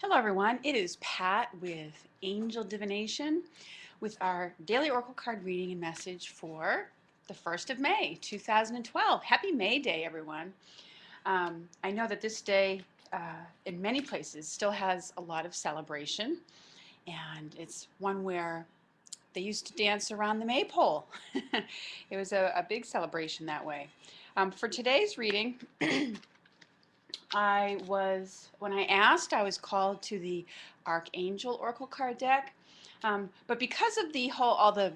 Hello everyone, it is Pat with Angel Divination with our daily oracle card reading and message for the 1st of May 2012. Happy May Day everyone. I know that this day in many places still has a lot of celebration, and it's one where they used to dance around the maypole. It was a big celebration that way. For today's reading, when I asked, I was called to the Archangel Oracle card deck. But because of all the,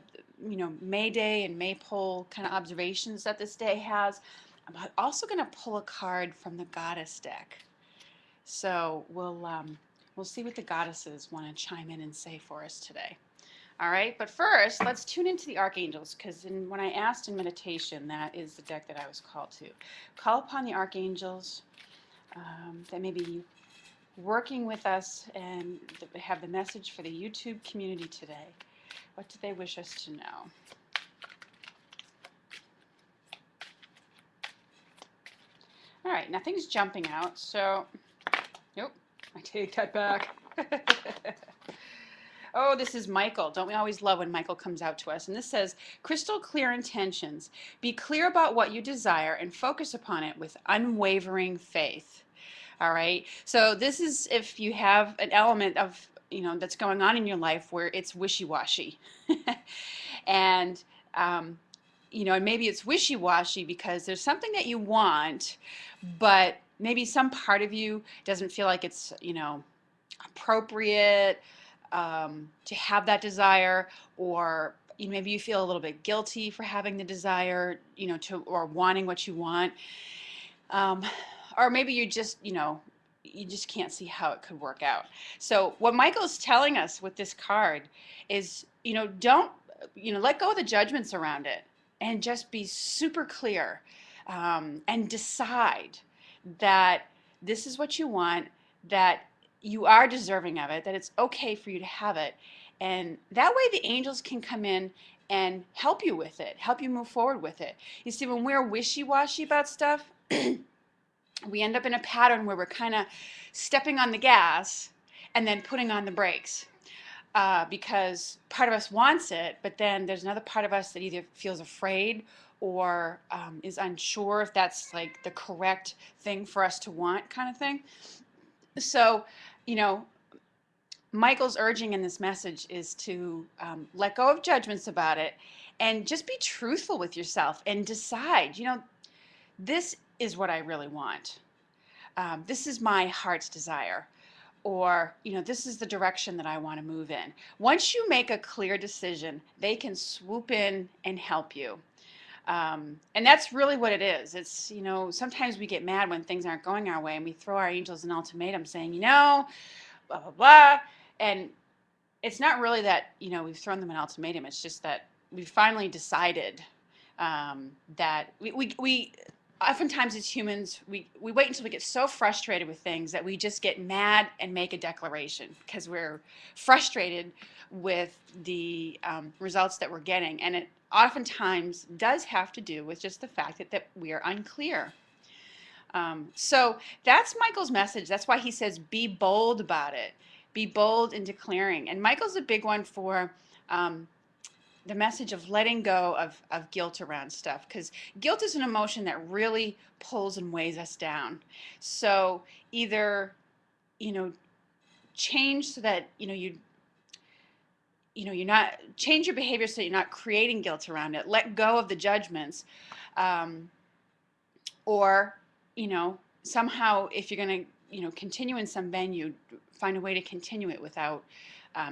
May Day and Maypole kind of observations that this day has, I'm also going to pull a card from the Goddess deck. So we'll see what the goddesses want to chime in and say for us today. All right, but first, let's tune into the archangels, because when I asked in meditation, that is the deck that I was called to. Call upon the archangels that may be working with us and have the message for the YouTube community today. What do they wish us to know? All right, nothing's jumping out, so, nope, I take that back. Oh, this is Michael. Don't we always love when Michael comes out to us? And this says, crystal clear intentions. Be clear about what you desire and focus upon it with unwavering faith. All right. So this is if you have an element of, that's going on in your life where it's wishy-washy. And, and maybe it's wishy-washy because there's something that you want, but maybe some part of you doesn't feel like it's, appropriate to have that desire, or maybe you feel a little bit guilty for having the desire, or wanting what you want, or maybe you just can't see how it could work out. So what Michael's telling us with this card is, don't, let go of the judgments around it and just be super clear, and decide that this is what you want, that you are deserving of it, that it's okay for you to have it. And that way the angels can come in and help you with it, help you move forward with it. You see, when we're wishy-washy about stuff, we end up in a pattern where we're kind of stepping on the gas and then putting on the brakes, because part of us wants it, but then there's another part of us that either feels afraid or is unsure if that's like the correct thing for us to want, kind of thing. So, Michael's urging in this message is to let go of judgments about it and just be truthful with yourself and decide, this is what I really want. This is my heart's desire. Or, this is the direction that I want to move in. Once you make a clear decision, they can swoop in and help you. And that's really what it is. It's, sometimes we get mad when things aren't going our way and we throw our angels an ultimatum saying, blah, blah, blah. And it's not really that, we've thrown them an ultimatum. It's just that we finally decided that we oftentimes as humans, we wait until we get so frustrated with things that we just get mad and make a declaration because we're frustrated with the results that we're getting. And it oftentimes does have to do with just the fact that we are unclear. So that's Michael's message. That's why he says, be bold about it. Be bold in declaring. And Michael's a big one for the message of letting go of guilt around stuff, because guilt is an emotion that really pulls and weighs us down. So either, change so that, you're not, change your behavior so you're not creating guilt around it. Let go of the judgments. Or, somehow if you're going to, continue in some venue, find a way to continue it without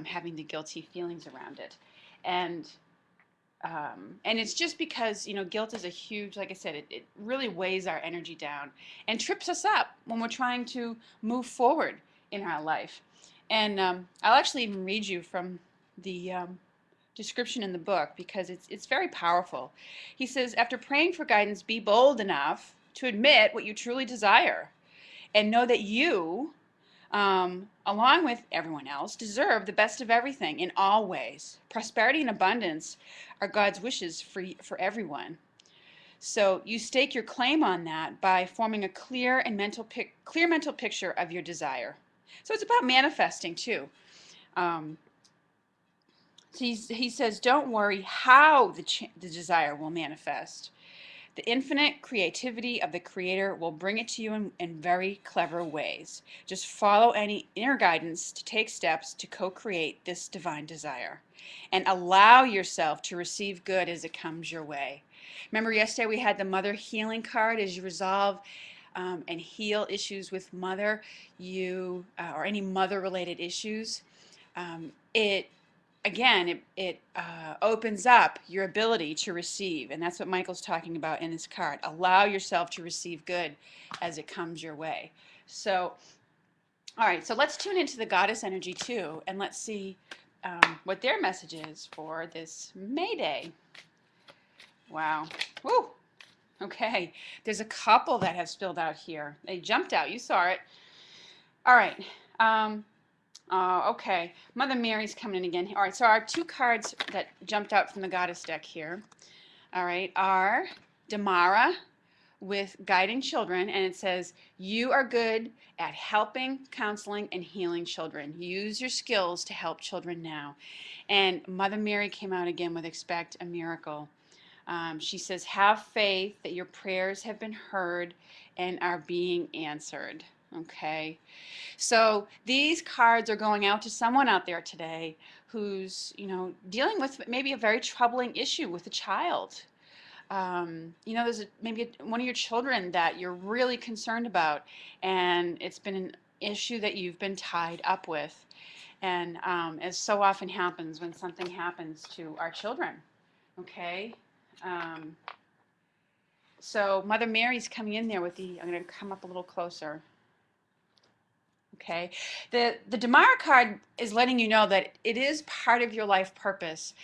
having the guilty feelings around it. And it's just because, guilt is a huge, like I said, it really weighs our energy down and trips us up when we're trying to move forward in our life. And I'll actually even read you from the description in the book, because it's very powerful. He says, after praying for guidance, be bold enough to admit what you truly desire and know that you, along with everyone else, deserve the best of everything in all ways. Prosperity and abundance are God's wishes for everyone. So you stake your claim on that by forming a clear mental picture of your desire. So it's about manifesting too. Um, so he says, don't worry how the desire will manifest. The infinite creativity of the Creator will bring it to you in very clever ways. Just follow any inner guidance to take steps to co-create this divine desire. And allow yourself to receive good as it comes your way. Remember yesterday we had the Mother Healing card. As you resolve and heal issues with Mother, or any mother-related issues, it again, it opens up your ability to receive. And that's what Michael's talking about in this card. Allow yourself to receive good as it comes your way. So, all right, so let's tune into the goddess energy too, and let's see what their message is for this May Day. Wow. Woo. Okay. There's a couple that have spilled out here. They jumped out. You saw it. All right. Okay, Mother Mary's coming in again. All right, so our two cards that jumped out from the goddess deck here, all right, are Damara with guiding children, and it says, you are good at helping, counseling, and healing children. Use your skills to help children now. And Mother Mary came out again with expect a miracle. She says, have faith that your prayers have been heard and are being answered. Okay, so these cards are going out to someone out there today who's, dealing with maybe a very troubling issue with a child. There's maybe one of your children that you're really concerned about, and it's been an issue that you've been tied up with. And as so often happens when something happens to our children. Okay. So Mother Mary's coming in there with I'm going to come up a little closer. Okay, the Damara card is letting you know that it is part of your life purpose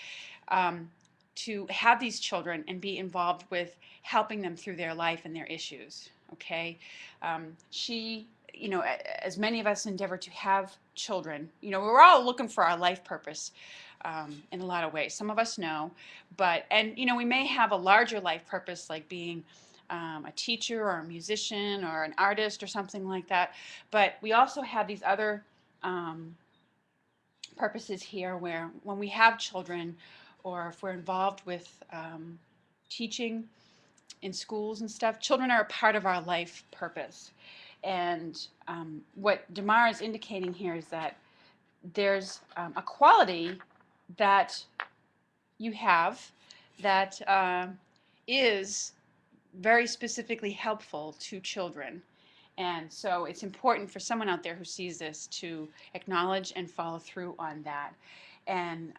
to have these children and be involved with helping them through their life and their issues. Okay, she, as many of us endeavor to have children, we're all looking for our life purpose in a lot of ways. Some of us know, and we may have a larger life purpose like being a teacher or a musician or an artist or something like that. But we also have these other purposes here where when we have children or if we're involved with teaching in schools and stuff, children are a part of our life purpose. And what Damara is indicating here is that there's a quality that you have that is very specifically helpful to children. And so it's important for someone out there who sees this to acknowledge and follow through on that. And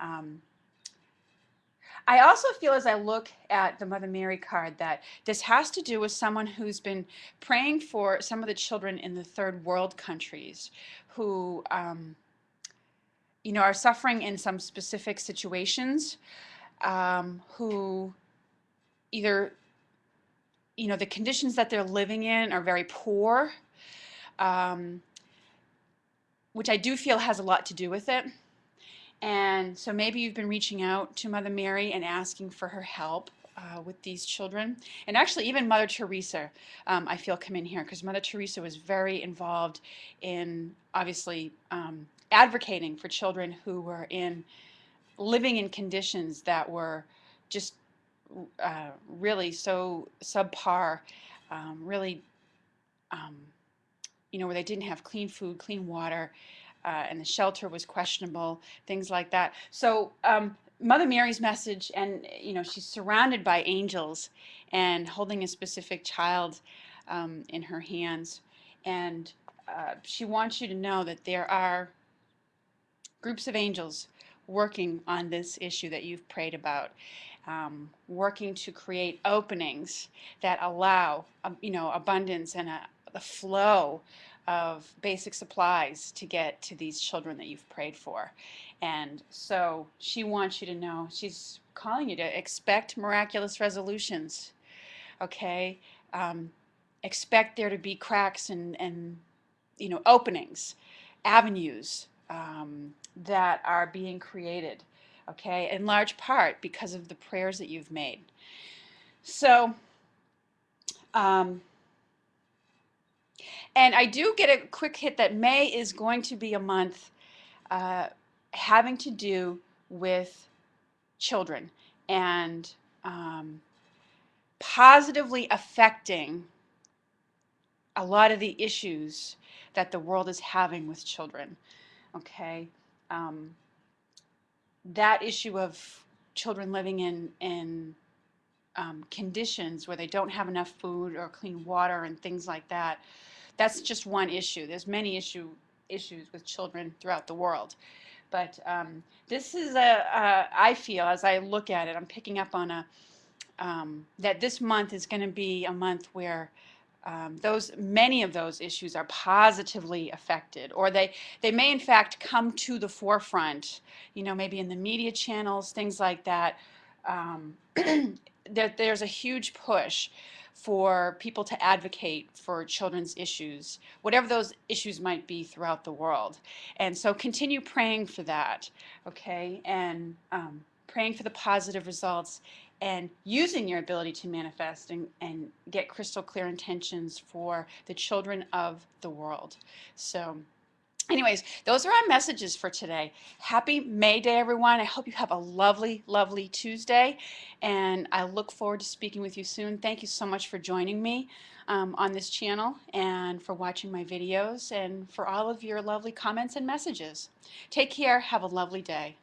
I also feel as I look at the Mother Mary card that this has to do with someone who's been praying for some of the children in the third world countries who are suffering in some specific situations, who either the conditions that they're living in are very poor, which I do feel has a lot to do with it. And so maybe you've been reaching out to Mother Mary and asking for her help with these children. And actually even Mother Teresa, I feel, come in here because Mother Teresa was very involved in obviously advocating for children who were living in conditions that were just really so subpar, really, where they didn't have clean food, clean water, and the shelter was questionable, things like that. So Mother Mary's message, and she's surrounded by angels and holding a specific child in her hands, and she wants you to know that there are groups of angels working on this issue that you've prayed about. Working to create openings that allow, abundance and the flow of basic supplies to get to these children that you've prayed for. And so she wants you to know, she's calling you to expect miraculous resolutions, okay? Expect there to be cracks and openings, avenues that are being created. Okay, in large part because of the prayers that you've made. So, And I do get a quick hit that May is going to be a month uh, having to do with children and positively affecting a lot of the issues that the world is having with children. Okay, um, that issue of children living in conditions where they don't have enough food or clean water and things like that. That's just one issue. There's many issues with children throughout the world. But this is I feel as I look at it, I'm picking up on that this month is going to be a month where many of those issues are positively affected, or they may in fact come to the forefront, maybe in the media channels, things like that. Um, there's a huge push for people to advocate for children's issues, whatever those issues might be throughout the world. And so continue praying for that, okay? And praying for the positive results and using your ability to manifest and get crystal clear intentions for the children of the world. So anyways, those are our messages for today. Happy May Day, everyone. I hope you have a lovely, lovely Tuesday, and I look forward to speaking with you soon. Thank you so much for joining me on this channel and for watching my videos and for all of your lovely comments and messages. Take care. Have a lovely day.